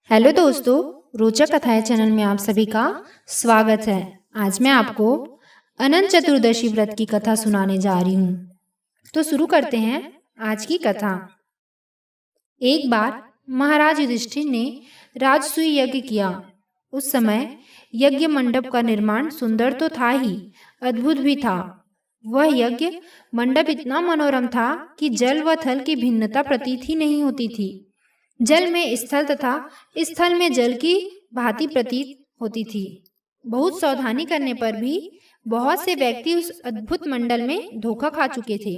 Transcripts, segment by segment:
Hello दोस्तों, रोचक कथाएं चैनल में आप सभी का स्वागत है। आज मैं आपको अनंत चतुर्दशी व्रत की कथा सुनाने जा रही हूँ। तो शुरू करते हैं आज की कथा। एक बार महाराज युधिष्ठिर ने राजसूय यज्ञ किया। उस समय यज्ञ मंडप का निर्माण सुंदर तो था ही, अद्भुत भी था। वह यज्ञ मंडप इतना मनोरम था कि जल व थल की भिन्नता प्रतीत ही नहीं होती थी। जल में स्थल तथा स्थल में जल की भांति प्रतीत होती थी। बहुत सावधानी करने पर भी बहुत से व्यक्ति उस अद्भुत मंडल में धोखा खा चुके थे।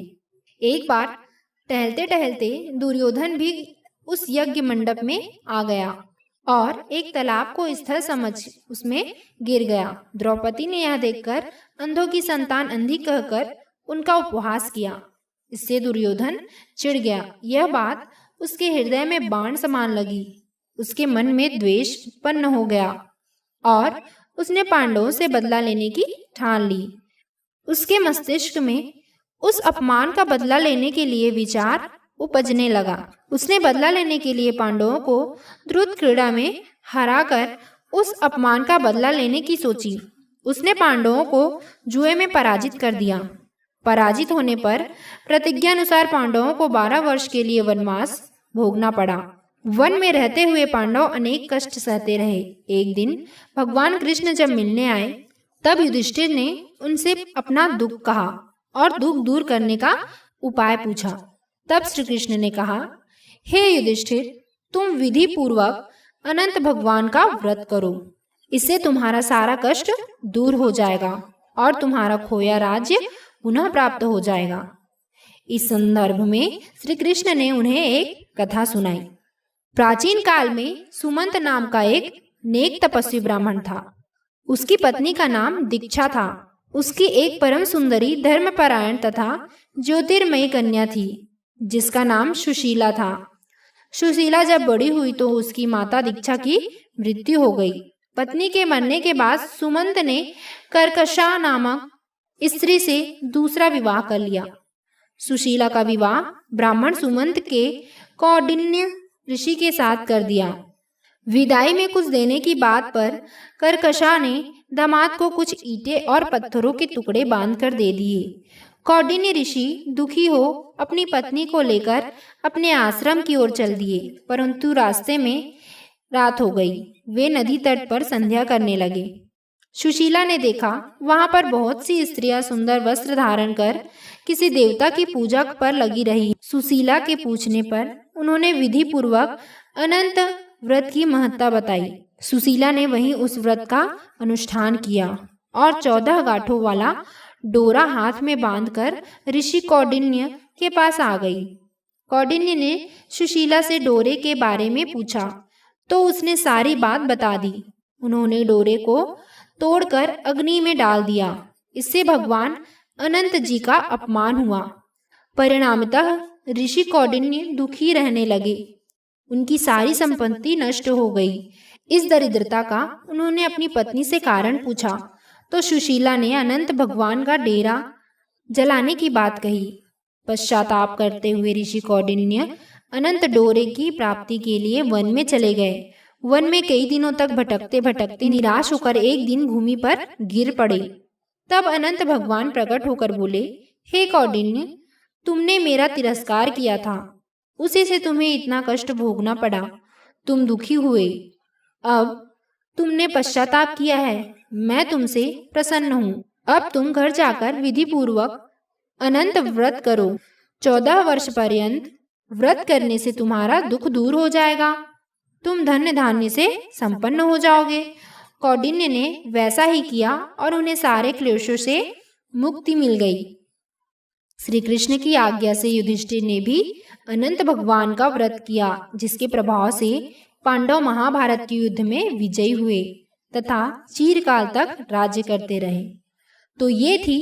एक बार टहलते टहलते दुर्योधन भी उस यज्ञ मंडप में आ गया और एक तालाब को स्थल समझ उसमें गिर गया। द्रौपदी ने यह देखकर अंधों की संतान अंधी कहकर उनका उपहास किया। इससे दुर्योधन चिढ़ गया। यह बात उसके हृदय में बाण समान लगी। उसके मन में द्वेष उत्पन्न हो गया और उसने पांडवों से बदला लेने की ठान ली। उसके मस्तिष्क में उस अपमान का बदला लेने के लिए विचार उपजने लगा। उसने बदला लेने के लिए पांडवों को द्रुत क्रीड़ा में हराकर उस अपमान का बदला लेने की सोची। उसने पांडवों को जुए में पराजित कर दिया। पराजित होने पर प्रतिज्ञा अनुसार पांडवों को 12 वर्ष के लिए वनवास भोगना पड़ा। वन में रहते हुए पांडव अनेक कष्ट सहते रहे। एक दिन भगवान कृष्ण जब मिलने आए तब युधिष्ठिर ने उनसे अपना दुख कहा और दुख दूर करने का उपाय पूछा। तब श्री कृष्ण ने कहा, हे युधिष्ठिर, तुम विधि पूर्वक अनंत भगवान का व्रत करो। इससे तुम्हारा सारा कष्ट दूर हो जाएगा और तुम्हारा खोया राज्य पुनः प्राप्त हो जाएगा। इस संदर्भ में श्री कृष्ण ने उन्हें एक कथा सुनाई। प्राचीन काल में सुमंत नाम का एक नेक तपस्वी ब्राह्मण था। उसकी पत्नी का नाम दीक्षा था। उसकी एक परम सुंदरी धर्मपरायण तथा ज्योतिर्मयी कन्या थी जिसका नाम सुशीला था। सुशीला जब बड़ी हुई तो उसकी माता दीक्षा की मृत्यु हो गई। पत्नी के मरने के बाद सुमंत ने कर्कशा नामक स्त्री से दूसरा विवाह कर लिया। सुशीला का विवाह ब्राह्मण सुमंत के कौंडिन्य ऋषि के साथ कर दिया। विदाई में कुछ देने की बात पर कर्कशा ने दामाद को कुछ ईंटें और पत्थरों के टुकड़े बांधकर दे दिए। कौंडिन्य ऋषि दुखी हो अपनी पत्नी को लेकर अपने आश्रम की ओर चल दिए, परंतु रास्ते में रात हो गई। वे नदी तट पर संध्या करने लगे। सुशीला ने देखा वहां पर बहुत सी स्त्रियां सुंदर वस्त्र धारण कर किसी देवता की पूजा पर लगी रही। सुशीला के पूछने पर उन्होंने विधि पूर्वक अनंत व्रत की महत्ता बताई। सुशीला ने वहीं उस व्रत का अनुष्ठान किया और 14 गांठों वाला डोरा हाथ में बांधकर ऋषि कौंडिन्य के पास आ गई। कौंडिन्य ने सुशीला से डोरे के बारे में पूछा तो उसने सारी बात बता दी। उन्होंने डोरे को तोड़कर अग्नि में डाल दिया। इससे भगवान अनंत जी का अपमान हुआ। परिणामतः ऋषि कौंडिन्य दुखी रहने लगे। उनकी सारी संपत्ति नष्ट हो गई। इस दरिद्रता का उन्होंने अपनी पत्नी से कारण पूछा तो सुशीला ने अनंत भगवान का डेरा जलाने की बात कही। पश्चाताप करते हुए ऋषि कौंडिन्य अनंत डोरे की प्राप्ति के लिए वन में चले गए। वन में कई दिनों तक भटकते भटकते निराश होकर एक दिन भूमि पर गिर पड़े। तब अनंत भगवान प्रकट होकर बोले, हे कौंडिन्य, तुमने मेरा तिरस्कार किया था, उसी से तुम्हें इतना कष्ट भोगना पड़ा। तुम दुखी हुए, अब तुमने पश्चाताप किया है, मैं तुमसे प्रसन्न हूँ। अब तुम घर जाकर विधि पूर्वक अनंत व्रत करो। 14 वर्ष पर्यंत व्रत करने से तुम्हारा दुख दूर हो जाएगा। तुम धन्य धान्य से संपन्न हो जाओगे। कौंडिन्य ने वैसा ही किया और उन्हें सारे क्लेशों से मुक्ति मिल गई। श्री कृष्ण की आज्ञा से युधिष्ठिर ने भी अनंत भगवान का व्रत किया, जिसके प्रभाव से पांडव महाभारत के युद्ध में विजयी हुए तथा चिरकाल तक राज्य करते रहे। तो ये थी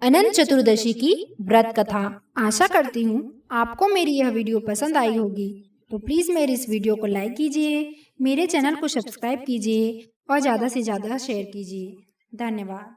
अनंत चतुर्दशी की व्रत कथा। आशा करती हूँ आपको मेरी यह वीडियो पसंद आई होगी। तो प्लीज़ मेरे इस वीडियो को लाइक कीजिए, मेरे चैनल को सब्सक्राइब कीजिए और ज़्यादा से ज़्यादा शेयर कीजिए। धन्यवाद।